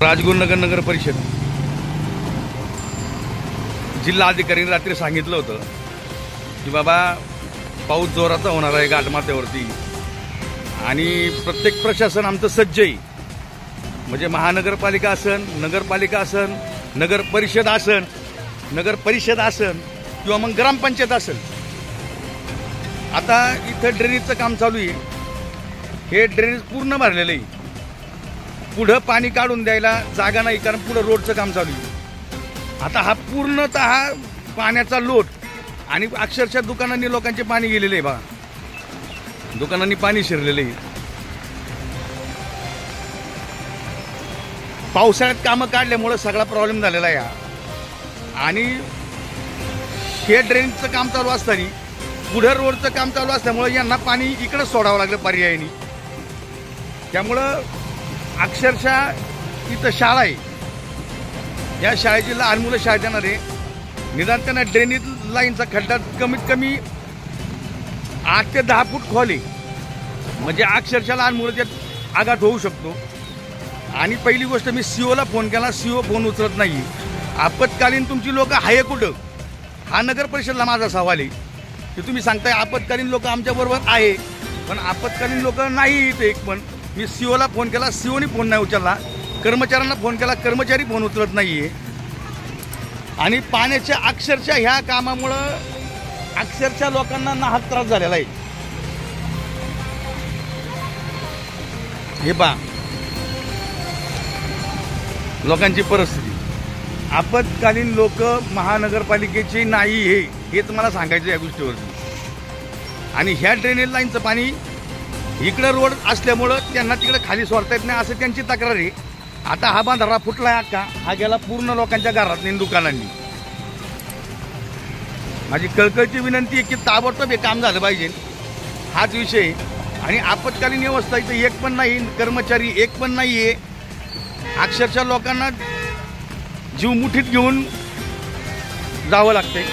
राजगुरुनगर नगर परिषद जिल्हाधिकाऱ्यांनी रात्री सांगितलं होतं की बाबा पाऊस जोराचा होणार आहे घाटमाथ्यावरती आणि प्रत्येक प्रशासन आमचं सज्ज आहे, म्हणजे महानगरपालिका असन, नगरपालिका असन, नगर परिषद असन किंवा मग ग्रामपंचायत असेल. आता इथं ड्रेनेजचं काम चालू आहे. हे ड्रेनेज पूर्ण भरलेलं आहे. पुढं पाणी काढून द्यायला जागा नाही, कारण पुढं रोडचं काम चालू आहे. आता हा पूर्णतः पाण्याचा लोट आणि अक्षरशः दुकानांनी लोकांचे पाणी गेलेले आहे. बघा, दुकानांनी पाणी शिरलेले आहे. पावसाळ्यात कामं काढल्यामुळे सगळा प्रॉब्लेम झालेला आहे. आणि हे ड्रेनेजचं काम चालू असताना पुढे रोडचं काम चालू असल्यामुळे यांना पाणी इकडे सोडावं लागलं पर्यायाने. त्यामुळं अक्षरशः इथं शाळा आहे, या शाळेची लहान मुलं शाळेत येणार आहे. निदान त्यांना ड्रेनेज लाईनचा खड्डा कमीत कमी 8 ते 10 फूट खोल आहे, म्हणजे अक्षरशः लहान मुलं त्यात आघात होऊ शकतो. आणि पहिली गोष्ट, मी सीओला फोन केला, सीओ फोन उचलत नाही. आपत्कालीन तुमची लोक आहे कुठं, हा नगर परिषदला माझा सवाल आहे की तुम्ही सांगताय आपत्कालीन लोक आमच्याबरोबर आहे, पण आपत्कालीन लोक नाही इथे एक पण. मी सीओला फोन केला, सीओनी फोन नाही उचलला. कर्मचाऱ्यांना फोन केला, कर्मचारी फोन उचलत नाहीये. आणि पाण्याच्या अक्षरशः ह्या कामामुळं अक्षरशः लोकांना नाहक त्रास झालेला आहे. हे पहा लोकांची परिस्थिती. आपत्कालीन लोक महानगरपालिकेची नाही हेच मला सांगायचं या गोष्टीवरती. आणि ह्या ड्रेनेज लाईनचं पाणी इकडं रोड असल्यामुळं त्यांना तिकडे खाली सोडता येत नाही असं त्यांची तक्रार आहे. आता हा बांधारा फुटलाय अख्खा, हा गेला पूर्ण लोकांच्या घरात नाही, दुकानांनी. माझी कळकळची विनंती आहे की ताबडतोब हे काम झालं पाहिजे, हाच विषय. आणि आपत्कालीन व्यवस्था इथं एक पण नाही, कर्मचारी एक पण नाहीये. अक्षरशः लोकांना जीव मुठीत घेऊन जावं लागतंय.